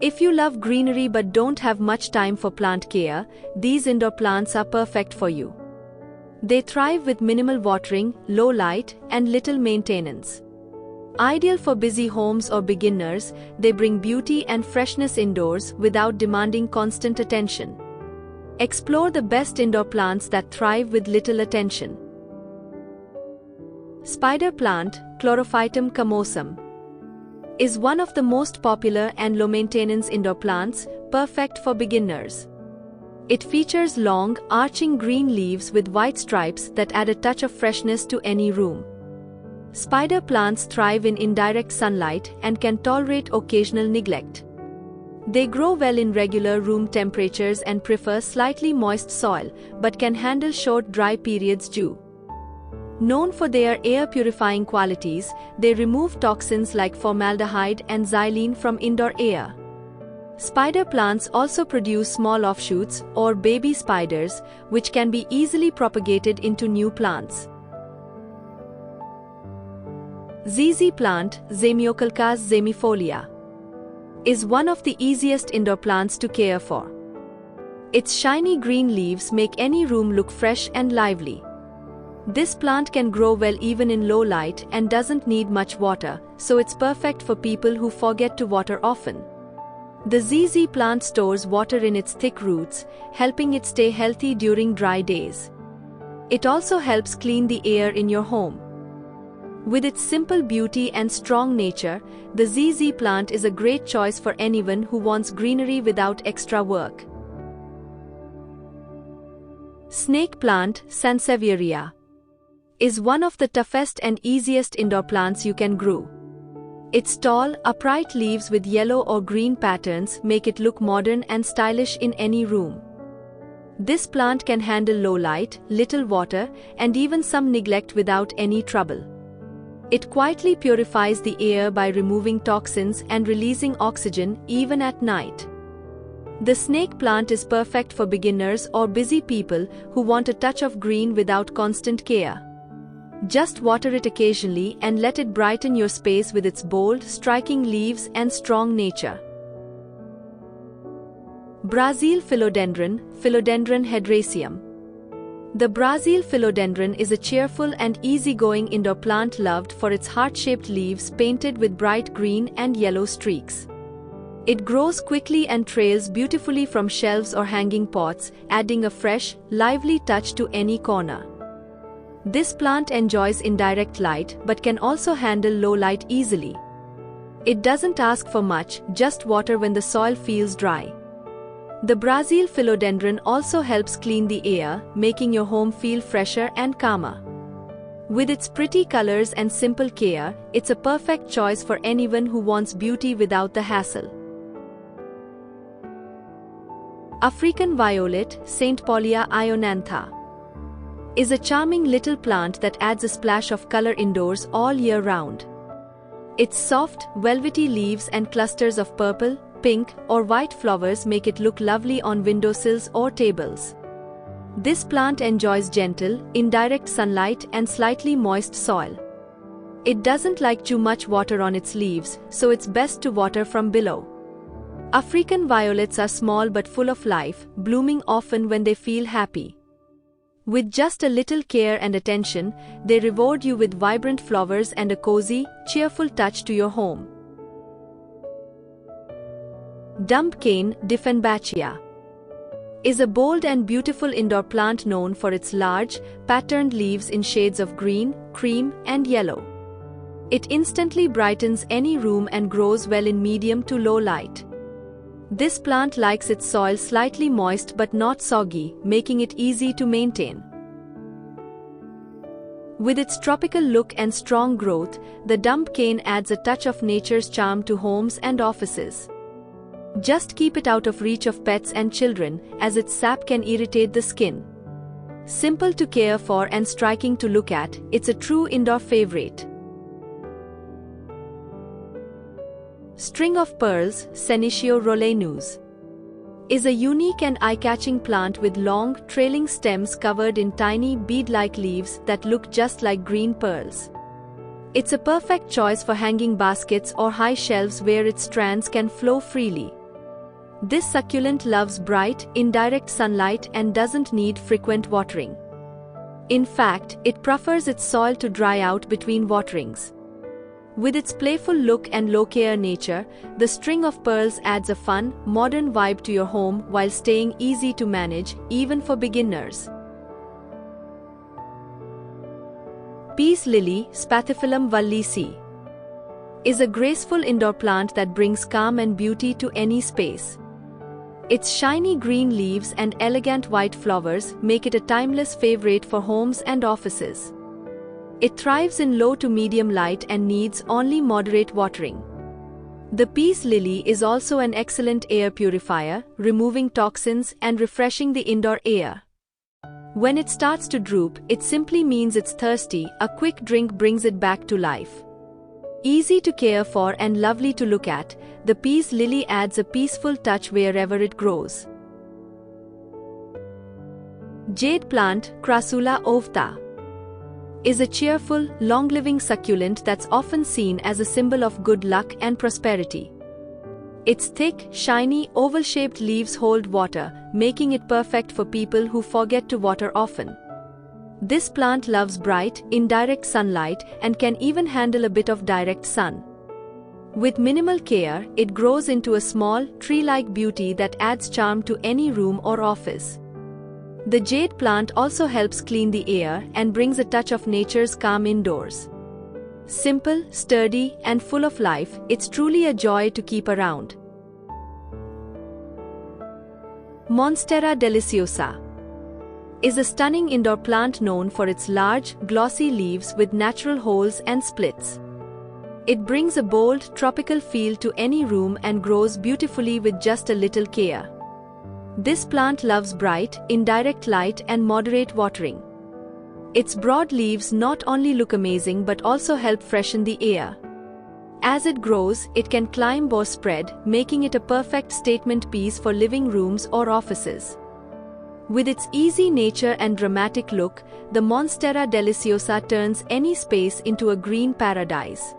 If you love greenery but don't have much time for plant care, these indoor plants are perfect for you. They thrive with minimal watering, low light, and little maintenance. Ideal for busy homes or beginners, they bring beauty and freshness indoors without demanding constant attention. Explore the best indoor plants that thrive with little attention. Spider plant, Chlorophytum camosum, is one of the most popular and low-maintenance indoor plants, perfect for beginners. It features long, arching green leaves with white stripes that add a touch of freshness to any room. Spider plants thrive in indirect sunlight and can tolerate occasional neglect. They grow well in regular room temperatures and prefer slightly moist soil, but can handle short dry periods too. Known for their air-purifying qualities, they remove toxins like formaldehyde and xylene from indoor air. Spider plants also produce small offshoots, or baby spiders, which can be easily propagated into new plants. ZZ plant, Zamioculcas zamifolia, is one of the easiest indoor plants to care for. Its shiny green leaves make any room look fresh and lively. This plant can grow well even in low light and doesn't need much water, so it's perfect for people who forget to water often. The ZZ plant stores water in its thick roots, helping it stay healthy during dry days. It also helps clean the air in your home. With its simple beauty and strong nature, the ZZ plant is a great choice for anyone who wants greenery without extra work. Snake plant, Sansevieria, is one of the toughest and easiest indoor plants you can grow. Its tall, upright leaves with yellow or green patterns make it look modern and stylish in any room. This plant can handle low light, little water, and even some neglect without any trouble. It quietly purifies the air by removing toxins and releasing oxygen even at night. The snake plant is perfect for beginners or busy people who want a touch of green without constant care. Just water it occasionally and let it brighten your space with its bold, striking leaves and strong nature. Brazil philodendron, Philodendron hedraceum. The Brazil philodendron is a cheerful and easygoing indoor plant loved for its heart-shaped leaves painted with bright green and yellow streaks. It grows quickly and trails beautifully from shelves or hanging pots, adding a fresh, lively touch to any corner. This plant enjoys indirect light but can also handle low light easily. It doesn't ask for much, just water when the soil feels dry. The Brazil philodendron also helps clean the air, making your home feel fresher and calmer. With its pretty colors and simple care, it's a perfect choice for anyone who wants beauty without the hassle. African violet, St. Paulia ionantha, is a charming little plant that adds a splash of color indoors all year round. Its soft, velvety leaves and clusters of purple, pink, or white flowers make it look lovely on windowsills or tables. This plant enjoys gentle, indirect sunlight and slightly moist soil. It doesn't like too much water on its leaves, so it's best to water from below. African violets are small but full of life, blooming often when they feel happy. With just a little care and attention, they reward you with vibrant flowers and a cozy, cheerful touch to your home. Dump cane, Dieffenbachia, is a bold and beautiful indoor plant known for its large, patterned leaves in shades of green, cream, and yellow. It instantly brightens any room and grows well in medium to low light. This plant likes its soil slightly moist but not soggy, making it easy to maintain. With its tropical look and strong growth, the dump cane adds a touch of nature's charm to homes and offices. Just keep it out of reach of pets and children, as its sap can irritate the skin. Simple to care for and striking to look at, it's a true indoor favorite. String of pearls, Senecio roleinus, is a unique and eye-catching plant with long, trailing stems covered in tiny, bead-like leaves that look just like green pearls. It's a perfect choice for hanging baskets or high shelves where its strands can flow freely. This succulent loves bright, indirect sunlight and doesn't need frequent watering. In fact, it prefers its soil to dry out between waterings. With its playful look and low-care nature, the string of pearls adds a fun, modern vibe to your home while staying easy to manage, even for beginners. Peace lily, Spathiphyllum vallesi, is a graceful indoor plant that brings calm and beauty to any space. Its shiny green leaves and elegant white flowers make it a timeless favorite for homes and offices. It thrives in low to medium light and needs only moderate watering. The peace lily is also an excellent air purifier, removing toxins and refreshing the indoor air. When it starts to droop, it simply means it's thirsty. A quick drink brings it back to life. Easy to care for and lovely to look at, the peace lily adds a peaceful touch wherever it grows. Jade plant, Crassula ovata, is a cheerful, long-living succulent that's often seen as a symbol of good luck and prosperity. Its thick, shiny, oval-shaped leaves hold water, making it perfect for people who forget to water often. This plant loves bright, indirect sunlight and can even handle a bit of direct sun. With minimal care, it grows into a small, tree-like beauty that adds charm to any room or office. The jade plant also helps clean the air and brings a touch of nature's calm indoors. Simple, sturdy, and full of life, it's truly a joy to keep around. Monstera deliciosa is a stunning indoor plant known for its large, glossy leaves with natural holes and splits. It brings a bold, tropical feel to any room and grows beautifully with just a little care. This plant loves bright, indirect light and moderate watering. Its broad leaves not only look amazing but also help freshen the air. As it grows, it can climb or spread, making it a perfect statement piece for living rooms or offices. With its easy nature and dramatic look, the Monstera deliciosa turns any space into a green paradise.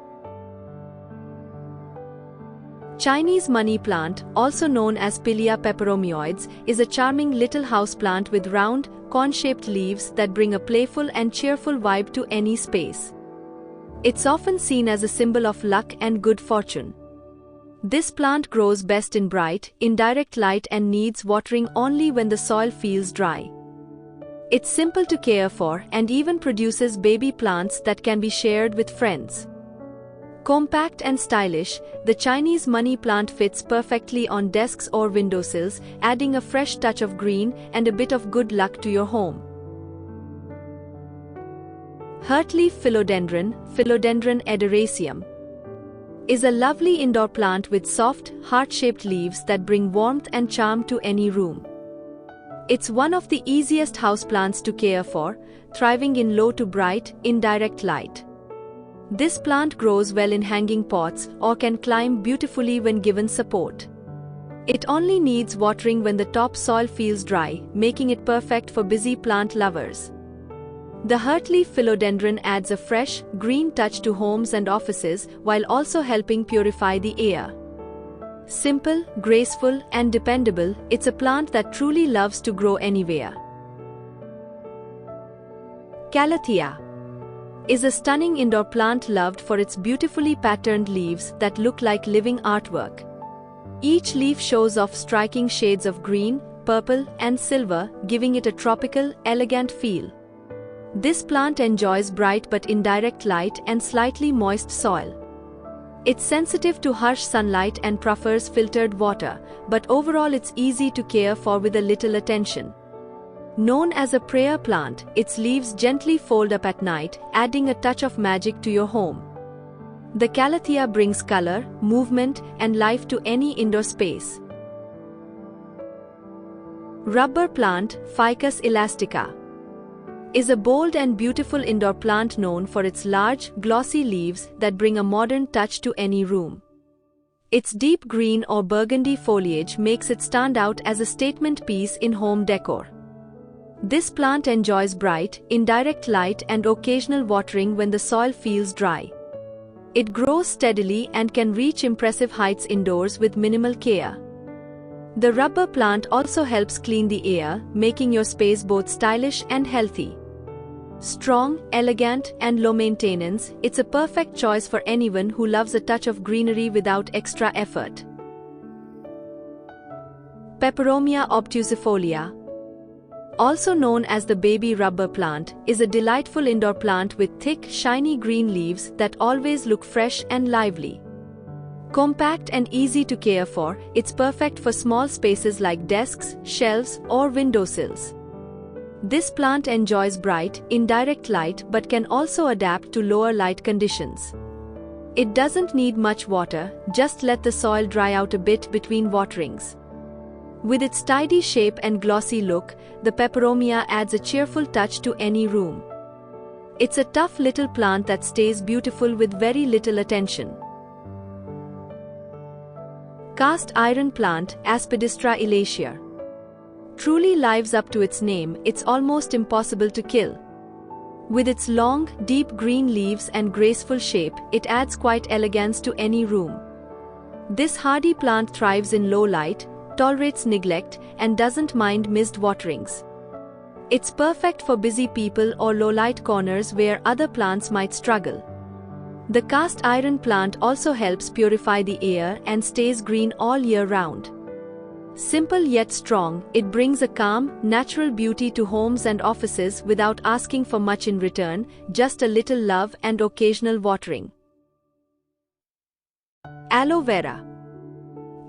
Chinese money plant, also known as Pilea peperomioides, is a charming little houseplant with round, cone-shaped leaves that bring a playful and cheerful vibe to any space. It's often seen as a symbol of luck and good fortune. This plant grows best in bright, indirect light and needs watering only when the soil feels dry. It's simple to care for and even produces baby plants that can be shared with friends. Compact and stylish, the Chinese money plant fits perfectly on desks or windowsills, adding a fresh touch of green and a bit of good luck to your home. Heartleaf philodendron, Philodendron ederaceum, is a lovely indoor plant with soft, heart-shaped leaves that bring warmth and charm to any room. It's one of the easiest houseplants to care for, thriving in low to bright, indirect light. This plant grows well in hanging pots or can climb beautifully when given support. It only needs watering when the top soil feels dry, making it perfect for busy plant lovers. The heartleaf philodendron adds a fresh, green touch to homes and offices while also helping purify the air. Simple, graceful, and dependable, it's a plant that truly loves to grow anywhere. Calathea is a stunning indoor plant loved for its beautifully patterned leaves that look like living artwork. Each leaf shows off striking shades of green, purple, and silver, giving it a tropical, elegant feel. This plant enjoys bright but indirect light and slightly moist soil. It's sensitive to harsh sunlight and prefers filtered water, but overall it's easy to care for with a little attention. Known as a prayer plant, its leaves gently fold up at night, adding a touch of magic to your home. The Calathea brings color, movement, and life to any indoor space. Rubber plant, Ficus elastica, is a bold and beautiful indoor plant known for its large, glossy leaves that bring a modern touch to any room. Its deep green or burgundy foliage makes it stand out as a statement piece in home decor. This plant enjoys bright, indirect light and occasional watering when the soil feels dry. It grows steadily and can reach impressive heights indoors with minimal care. The rubber plant also helps clean the air, making your space both stylish and healthy. Strong, elegant, and low maintenance, it's a perfect choice for anyone who loves a touch of greenery without extra effort. Peperomia obtusifolia, also known as the baby rubber plant, is a delightful indoor plant with thick, shiny green leaves that always look fresh and lively. Compact and easy to care for, it's perfect for small spaces like desks, shelves, or windowsills. This plant enjoys bright, indirect light but can also adapt to lower light conditions. It doesn't need much water, just let the soil dry out a bit between waterings. With its tidy shape and glossy look, the peperomia adds a cheerful touch to any room. It's a tough little plant that stays beautiful with very little attention. Cast iron plant, Aspidistra elacia. Truly lives up to its name, it's almost impossible to kill. With its long, deep green leaves and graceful shape, it adds quite elegance to any room. This hardy plant thrives in low light, tolerates neglect, and doesn't mind missed waterings. It's perfect for busy people or low-light corners where other plants might struggle. The cast iron plant also helps purify the air and stays green all year round. Simple yet strong, it brings a calm, natural beauty to homes and offices without asking for much in return, just a little love and occasional watering. Aloe vera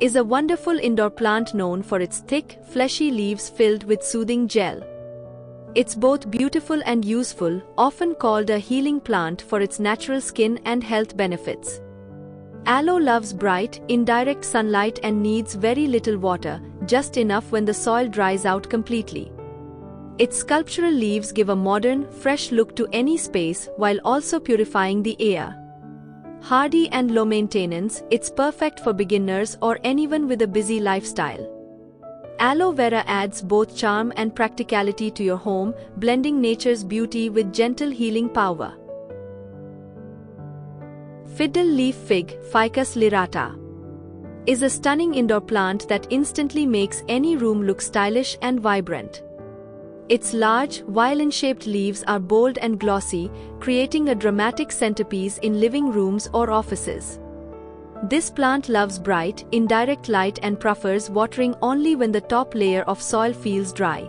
is a wonderful indoor plant known for its thick, fleshy leaves filled with soothing gel. It's both beautiful and useful, often called a healing plant for its natural skin and health benefits. Aloe loves bright, indirect sunlight and needs very little water, just enough when the soil dries out completely. Its sculptural leaves give a modern, fresh look to any space while also purifying the air. Hardy and low maintenance, it's perfect for beginners or anyone with a busy lifestyle. Aloe vera adds both charm and practicality to your home, blending nature's beauty with gentle healing power. Fiddle leaf fig, Ficus lyrata, is a stunning indoor plant that instantly makes any room look stylish and vibrant. Its large, violin-shaped leaves are bold and glossy, creating a dramatic centerpiece in living rooms or offices. This plant loves bright, indirect light and prefers watering only when the top layer of soil feels dry.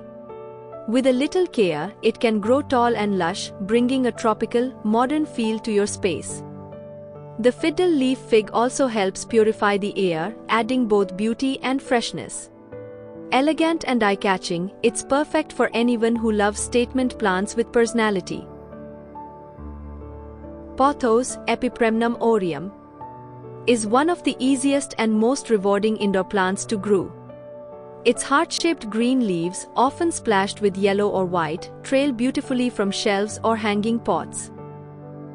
With a little care, it can grow tall and lush, bringing a tropical, modern feel to your space. The fiddle leaf fig also helps purify the air, adding both beauty and freshness. Elegant and eye-catching, it's perfect for anyone who loves statement plants with personality. Pothos, Epipremnum aureum, is one of the easiest and most rewarding indoor plants to grow. Its heart-shaped green leaves, often splashed with yellow or white, trail beautifully from shelves or hanging pots.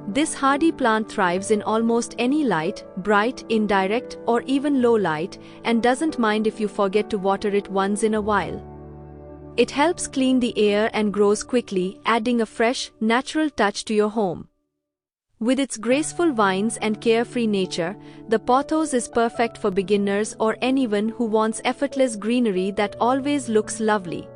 This hardy plant thrives in almost any light, bright, indirect, or even low light, and doesn't mind if you forget to water it once in a while. It helps clean the air and grows quickly, adding a fresh, natural touch to your home. With its graceful vines and carefree nature, the pothos is perfect for beginners or anyone who wants effortless greenery that always looks lovely.